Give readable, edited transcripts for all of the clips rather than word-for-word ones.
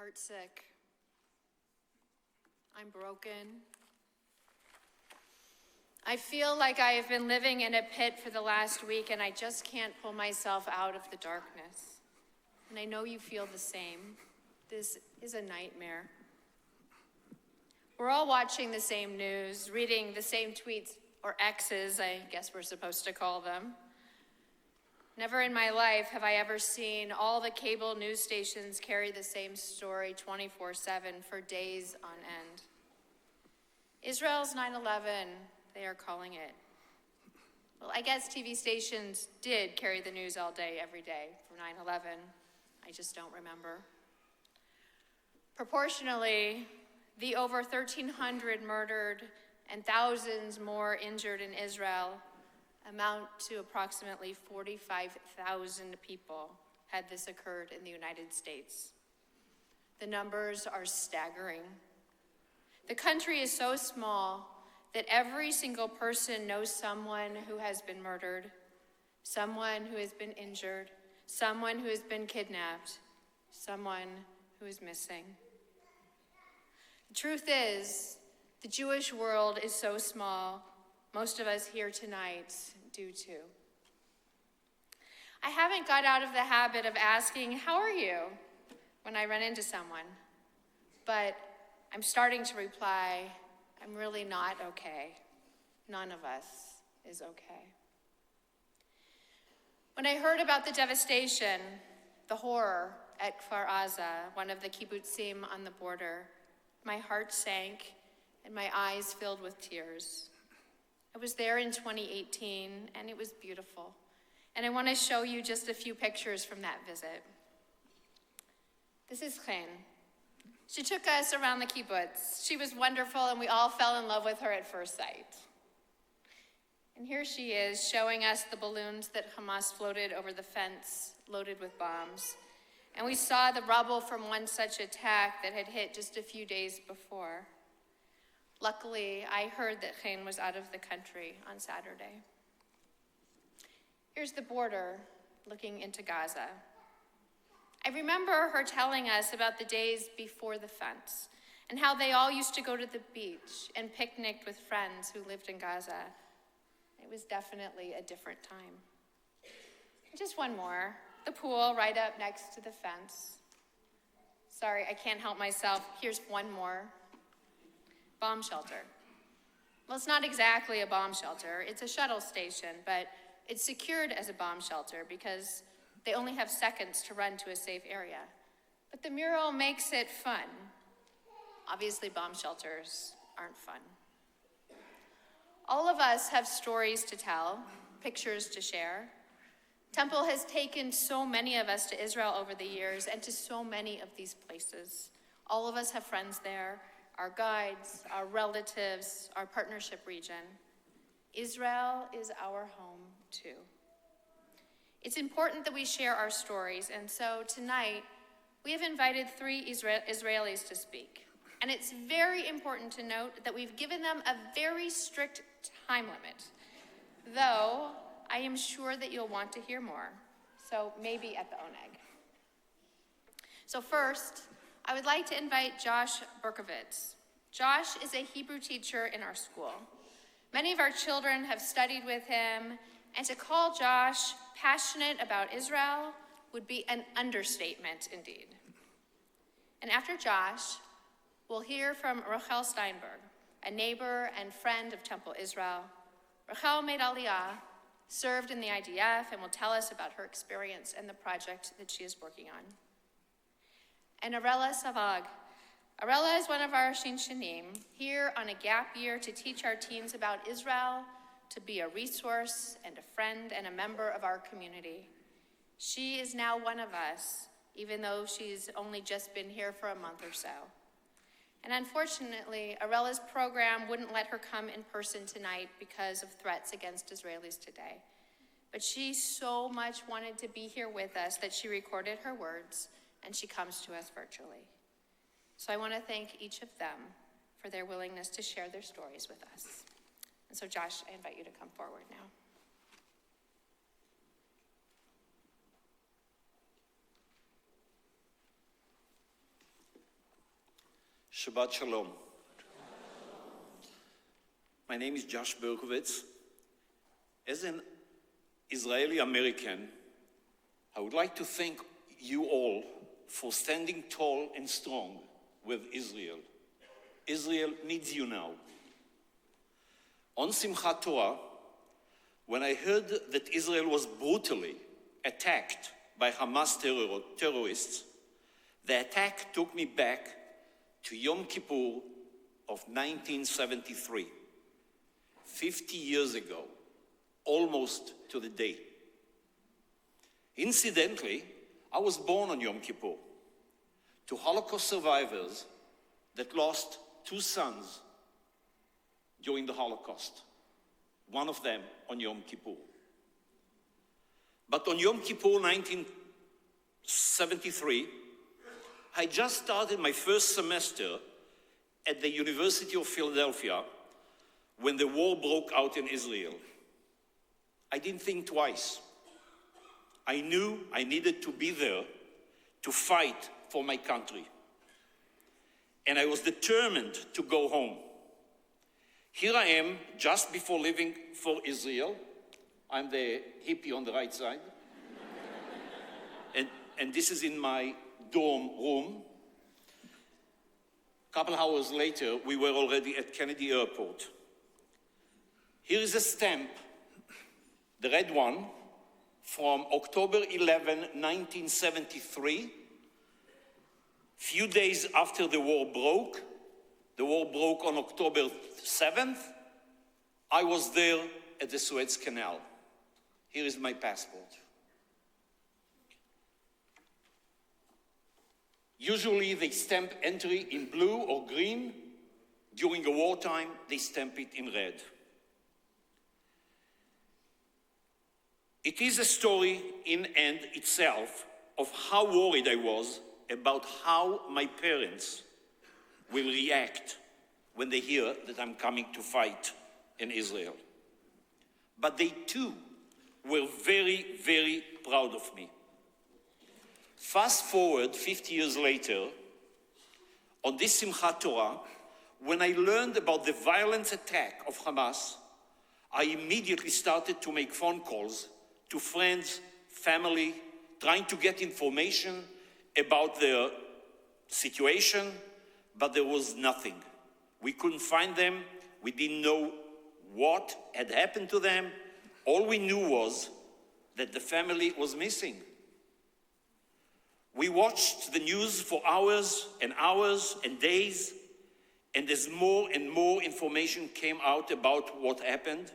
heartsick. I'm broken. I feel like I have been living in a pit for the last week and I just can't pull myself out of the darkness. And I know you feel the same. This is a nightmare. We're all watching the same news, reading the same tweets, or X's, I guess we're supposed to call them. Never in my life have I ever seen all the cable news stations carry the same story 24/7 for days on end. Israel's 9/11, they are calling it. Well, I guess TV stations did carry the news all day, every day for 9/11. I just don't remember. Proportionally, the over 1,300 murdered and thousands more injured in Israel amount to approximately 45,000 people had this occurred in the United States. The numbers are staggering. The country is so small that every single person knows someone who has been murdered, someone who has been injured, someone who has been kidnapped, someone who is missing. The truth is, the Jewish world is so small, most of us here tonight do too. I haven't got out of the habit of asking, "How are you?" when I run into someone, but I'm starting to reply, "I'm really not okay. None of us is okay." When I heard about the devastation, the horror at Kfar Aza, one of the kibbutzim on the border, my heart sank and my eyes filled with tears. I was there in 2018 and it was beautiful. And I want to show you just a few pictures from that visit. This is Chen. She took us around the kibbutz. She was wonderful and we all fell in love with her at first sight. And here she is showing us the balloons that Hamas floated over the fence loaded with bombs. And we saw the rubble from one such attack that had hit just a few days before. Luckily, I heard that Chen was out of the country on Saturday. Here's the border looking into Gaza. I remember her telling us about the days before the fence and how they all used to go to the beach and picnicked with friends who lived in Gaza. It was definitely a different time. Just one more. The pool right up next to the fence. Sorry, I can't help myself. Here's one more. Bomb shelter. Well, it's not exactly a bomb shelter. It's a shuttle station, but it's secured as a bomb shelter because they only have seconds to run to a safe area. But the mural makes it fun. Obviously, bomb shelters aren't fun. All of us have stories to tell, pictures to share. Temple has taken so many of us to Israel over the years and to so many of these places. All of us have friends there, our guides, our relatives, our partnership region. Israel is our home too. It's important that we share our stories, and so tonight we have invited 3 Israelis to speak. And it's very important to note that we've given them a very strict time limit, though I am sure that you'll want to hear more, so maybe at the Oneg. So first, I would like to invite Josh Berkovitz. Josh is a Hebrew teacher in our school. Many of our children have studied with him, and to call Josh passionate about Israel would be an understatement indeed. And after Josh, we'll hear from Rael Steinberg, a neighbor and friend of Temple Israel. Rochel made Aliyah, served in the IDF, and will tell us about her experience and the project that she is working on. And Aurella Saag. Erela is one of our Shinshanim, here on a gap year to teach our teens about Israel, to be a resource and a friend and a member of our community. She is now one of us, even though she's only just been here for a month or so. And unfortunately, Arela's program wouldn't let her come in person tonight because of threats against Israelis today. But she so much wanted to be here with us that she recorded her words, and she comes to us virtually. So I want to thank each of them for their willingness to share their stories with us. And so Josh, I invite you to come forward now. Shabbat Shalom. My name is Josh Berkovitz. As an Israeli American, I would like to thank you all for standing tall and strong with Israel. Israel needs you now. On Simchat Torah, when I heard that Israel was brutally attacked by Hamas terrorists, the attack took me back to Yom Kippur of 1973, 50 years ago, almost to the day. Incidentally, I was born on Yom Kippur to Holocaust survivors that lost 2 sons during the Holocaust, one of them on Yom Kippur. But on Yom Kippur 1973, I just started my first semester at the University of Philadelphia when the war broke out in Israel. I didn't think twice. I knew I needed to be there to fight for my country. And I was determined to go home. Here I am, just before leaving for Israel. I'm the hippie on the right side. and this is in my dorm room. A couple hours later, we were already at Kennedy Airport. Here is a stamp, the red one, from October 11, 1973. Few days after the war broke on October 7th. I was there at the Suez Canal. Here is my passport. Usually they stamp entry in blue or green. During a wartime, they stamp it in red. It is a story in and itself of how worried I was about how my parents will react when they hear that I'm coming to fight in Israel. But they too were very, very proud of me. Fast forward 50 years later, on this Simchat Torah, when I learned about the violent attack of Hamas, I immediately started to make phone calls to friends, family, trying to get information about their situation, but there was nothing. We couldn't find them. We didn't know what had happened to them. All we knew was that the family was missing. We watched the news for hours and days, and as more and more information came out about what happened,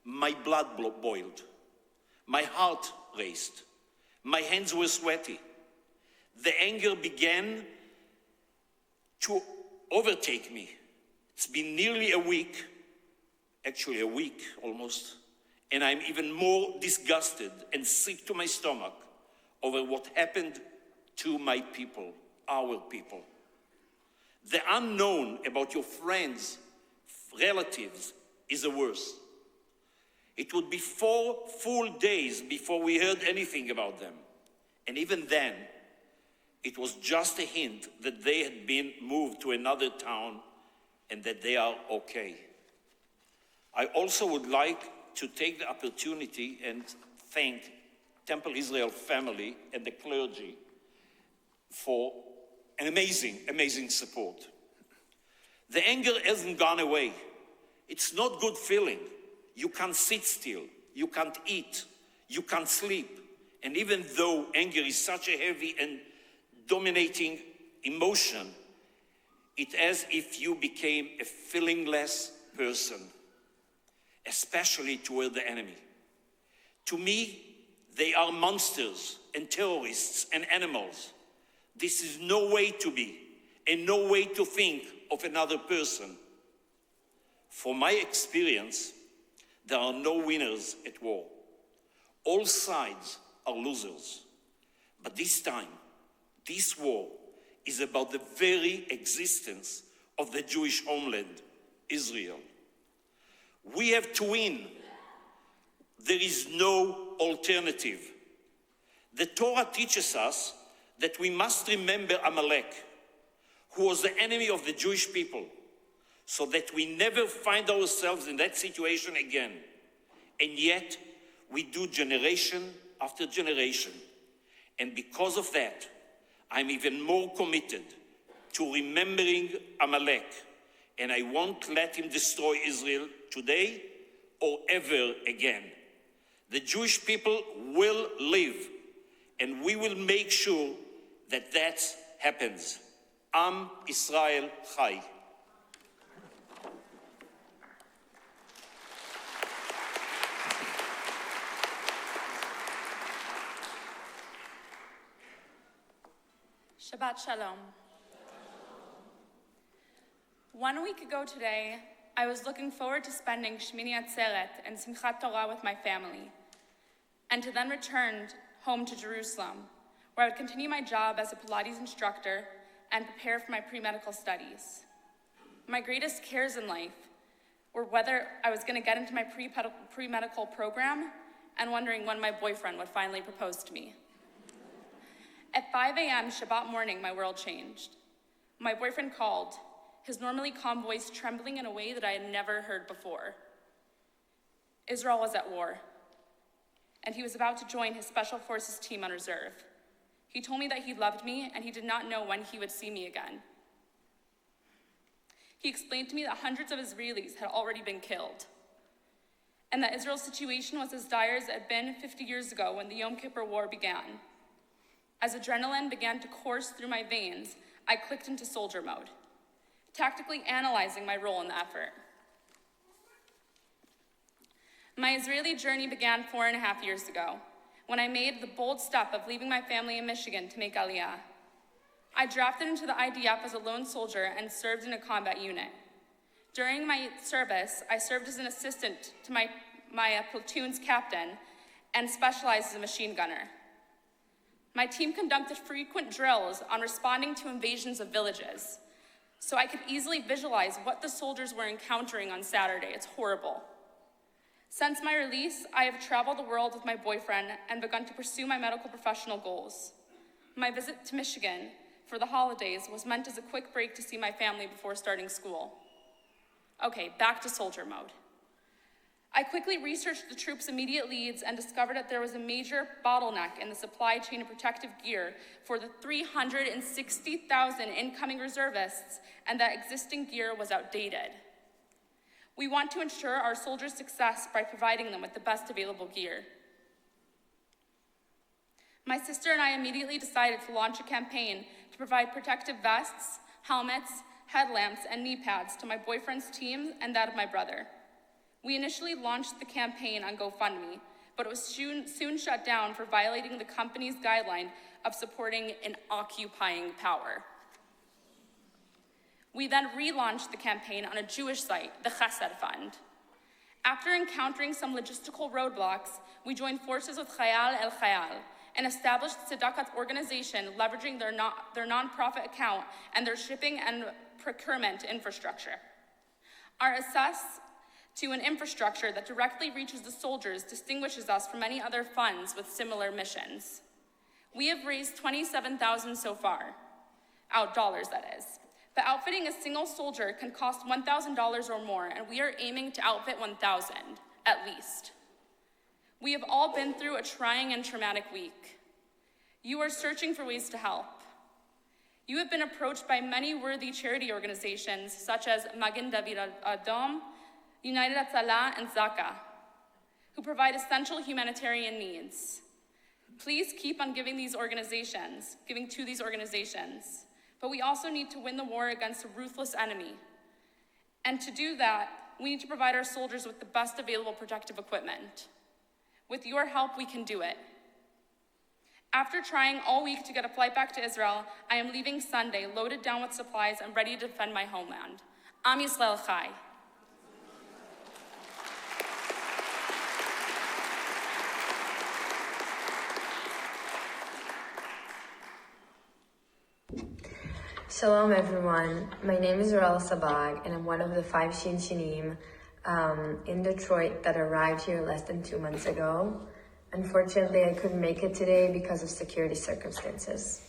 my blood boiled. My heart raced. My hands were sweaty. The anger began to overtake me. It's been nearly a week, actually a week almost, and I'm even more disgusted and sick to my stomach over what happened to my people, our people. The unknown about your friends, relatives, is the worst. It would be 4 full days before we heard anything about them. And even then, it was just a hint that they had been moved to another town and that they are okay. I also would like to take the opportunity and thank Temple Israel family and the clergy for an amazing, amazing support. The anger hasn't gone away. It's not good feeling. You can't sit still. You can't eat. You can't sleep. And even though anger is such a heavy and dominating emotion, it's as if you became a feelingless person, especially toward the enemy. To me, they are monsters and terrorists and animals. This is no way to be and no way to think of another person. From my experience, there are no winners at war. All sides are losers. But this time, this war is about the very existence of the Jewish homeland, Israel. We have to win. There is no alternative. The Torah teaches us that we must remember Amalek, who was the enemy of the Jewish people, so that we never find ourselves in that situation again. And yet, we do generation after generation. And because of that, I'm even more committed to remembering Amalek. And I won't let him destroy Israel today or ever again. The Jewish people will live, and we will make sure that that happens. Am Yisrael Chai. Shabbat Shalom. 1 week ago today, I was looking forward to spending Shmini Atzeret and Simchat Torah with my family, and to then return home to Jerusalem, where I would continue my job as a Pilates instructor and prepare for my pre-medical studies. My greatest cares in life were whether I was going to get into my pre-medical program and wondering when my boyfriend would finally propose to me. At 5 a.m. Shabbat morning, my world changed. My boyfriend called, his normally calm voice trembling in a way that I had never heard before. Israel was at war, and he was about to join his Special Forces team on reserve. He told me that he loved me, and he did not know when he would see me again. He explained to me that hundreds of Israelis had already been killed, and that Israel's situation was as dire as it had been 50 years ago when the Yom Kippur War began. As adrenaline began to course through my veins, I clicked into soldier mode, tactically analyzing my role in the effort. My Israeli journey began 4.5 years ago, when I made the bold step of leaving my family in Michigan to make Aliyah. I drafted into the IDF as a lone soldier and served in a combat unit. During my service, I served as an assistant to my platoon's captain and specialized as a machine gunner. My team conducted frequent drills on responding to invasions of villages, so I could easily visualize what the soldiers were encountering on Saturday. It's horrible. Since my release, I have traveled the world with my boyfriend and begun to pursue my medical professional goals. My visit to Michigan for the holidays was meant as a quick break to see my family before starting school. Okay, back to soldier mode. I quickly researched the troops' immediate leads and discovered that there was a major bottleneck in the supply chain of protective gear for the 360,000 incoming reservists, and that existing gear was outdated. We want to ensure our soldiers' success by providing them with the best available gear. My sister and I immediately decided to launch a campaign to provide protective vests, helmets, headlamps, and knee pads to my boyfriend's team and that of my brother. We initially launched the campaign on GoFundMe, but it was soon shut down for violating the company's guideline of supporting an occupying power. We then relaunched the campaign on a Jewish site, the Chesed Fund. After encountering some logistical roadblocks, we joined forces with Rael El Chayal, an established tzedakah organization leveraging their nonprofit account and their shipping and procurement infrastructure. Our access to an infrastructure that directly reaches the soldiers distinguishes us from many other funds with similar missions. We have raised $27,000 so far, dollars that is. But outfitting a single soldier can cost $1,000 or more, and we are aiming to outfit 1,000, at least. We have all been through a trying and traumatic week. You are searching for ways to help. You have been approached by many worthy charity organizations such as Magen David Adom, United Hatzalah, and Zaka, who provide essential humanitarian needs. Please keep on giving to these organizations. But we also need to win the war against a ruthless enemy. And to do that, we need to provide our soldiers with the best available protective equipment. With your help, we can do it. After trying all week to get a flight back to Israel, I am leaving Sunday, loaded down with supplies and ready to defend my homeland. Am Yisrael Chai. Shalom everyone, my name is Aurella Saag and I'm one of the 5 Shinshinim in Detroit that arrived here less than 2 months ago. Unfortunately, I couldn't make it today because of security circumstances.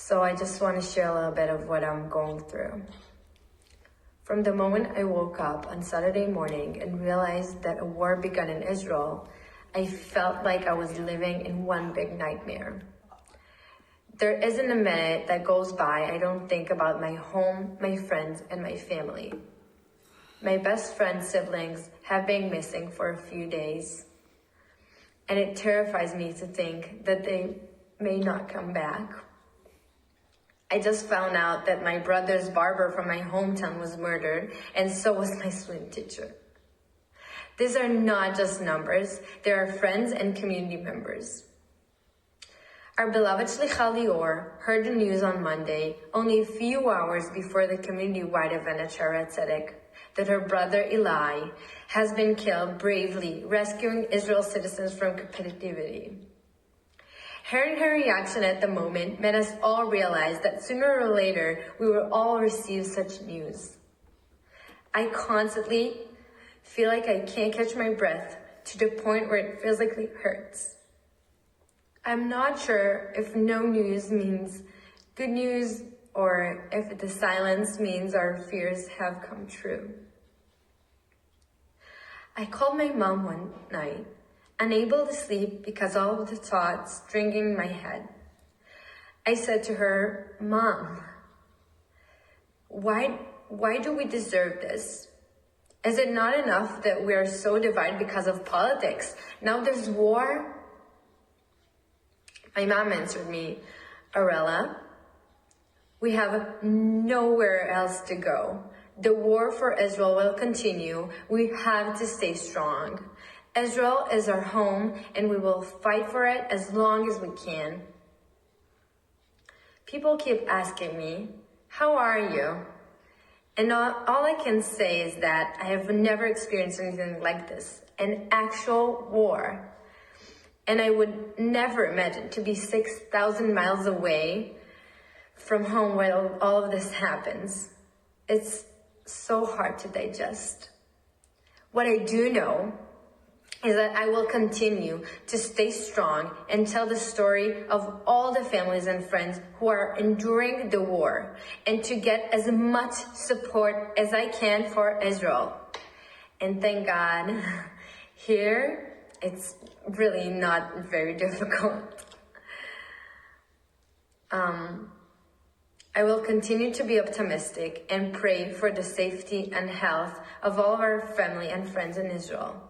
So I just want to share a little bit of what I'm going through. From the moment I woke up on Saturday morning and realized that a war began in Israel, I felt like I was living in one big nightmare. There isn't a minute that goes by I don't think about my home, my friends, and my family. My best friend's siblings have been missing for a few days, and it terrifies me to think that they may not come back. I just found out that my brother's barber from my hometown was murdered, and so was my swim teacher. These are not just numbers, they are friends and community members. Our beloved Shlicha Lior heard the news on Monday, only a few hours before the community-wide event at Shaare Tzedek, that her brother Eli has been killed bravely, rescuing Israel's citizens from captivity. Hearing her reaction at the moment made us all realize that sooner or later we will all receive such news. I constantly feel like I can't catch my breath to the point where it physically hurts. I'm not sure if no news means good news or if the silence means our fears have come true. I called my mom one night, unable to sleep because all of the thoughts stringing my head. I said to her, "Mom, why do we deserve this? Is it not enough that we are so divided because of politics? Now there's war?" My mom answered me, "Erela, we have nowhere else to go. The war for Israel will continue. We have to stay strong. Israel is our home and we will fight for it as long as we can." People keep asking me, "How are you?" And all I can say is that I have never experienced anything like this, an actual war. And I would never imagine to be 6,000 miles away from home while all of this happens. It's so hard to digest. What I do know is that I will continue to stay strong and tell the story of all the families and friends who are enduring the war, and to get as much support as I can for Israel. And thank God, here, it's really not very difficult. I will continue to be optimistic and pray for the safety and health of all of our family and friends in Israel.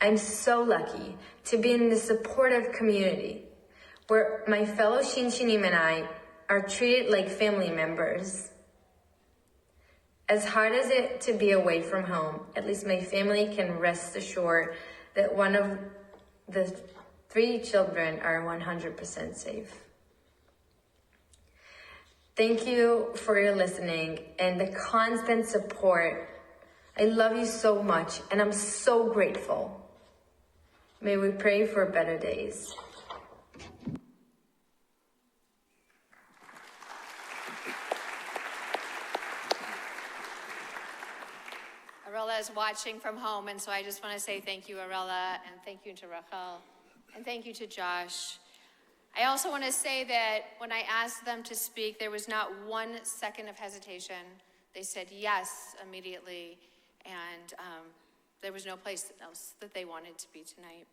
I'm so lucky to be in this supportive community where my fellow Shinshinim and I are treated like family members. As hard as it to be away from home, at least my family can rest assured that one of the 3 children are 100% safe. Thank you for your listening and the constant support. I love you so much and I'm so grateful. May we pray for better days. Aurella is watching from home, and so I just want to say thank you, Aurella, and thank you to Rochel, and thank you to Josh. I also want to say that when I asked them to speak, there was not 1 second of hesitation. They said yes immediately, and there was no place else that they wanted to be tonight.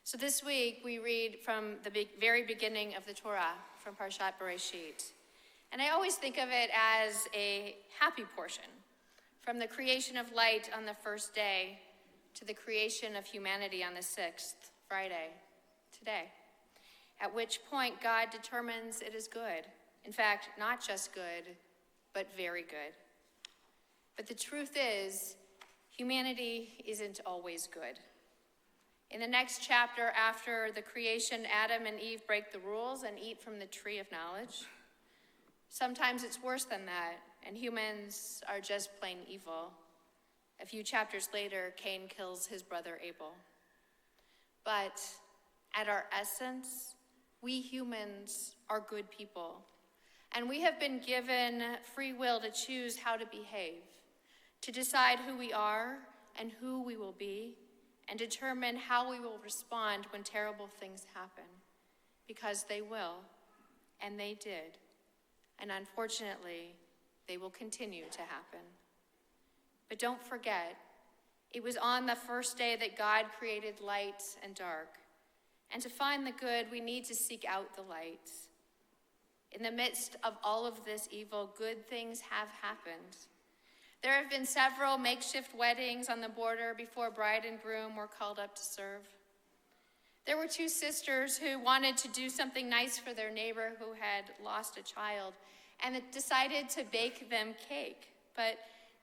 So this week, we read from the very beginning of the Torah, from Parshat Bereshit. And I always think of it as a happy portion, from the creation of light on the first day to the creation of humanity on the 6th, Friday, today. At which point God determines it is good. In fact, not just good, but very good. But the truth is, humanity isn't always good. In the next chapter, after the creation, Adam and Eve break the rules and eat from the tree of knowledge. Sometimes it's worse than that, and humans are just plain evil. A few chapters later, Cain kills his brother Abel. But at our essence, we humans are good people, and we have been given free will to choose how to behave, to decide who we are and who we will be, and determine how we will respond when terrible things happen, because they will. and they did. And unfortunately, they will continue to happen. But don't forget, it was on the first day that God created light and dark. And to find the good, we need to seek out the light. In the midst of all of this evil, good things have happened. There have been several makeshift weddings on the border before bride and groom were called up to serve. There were two sisters who wanted to do something nice for their neighbor who had lost a child and decided to bake them cake. But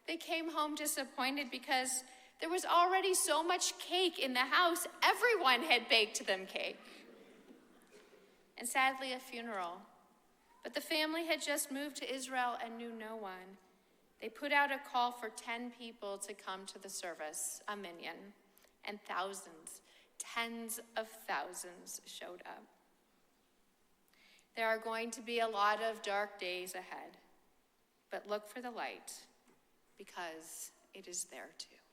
they came home disappointed because there was already so much cake in the house, everyone had baked them cake. And sadly, a funeral. But the family had just moved to Israel and knew no one. They put out a call for 10 people to come to the service, a minyan, and thousands, tens of thousands showed up. There are going to be a lot of dark days ahead, but look for the light because it is there too.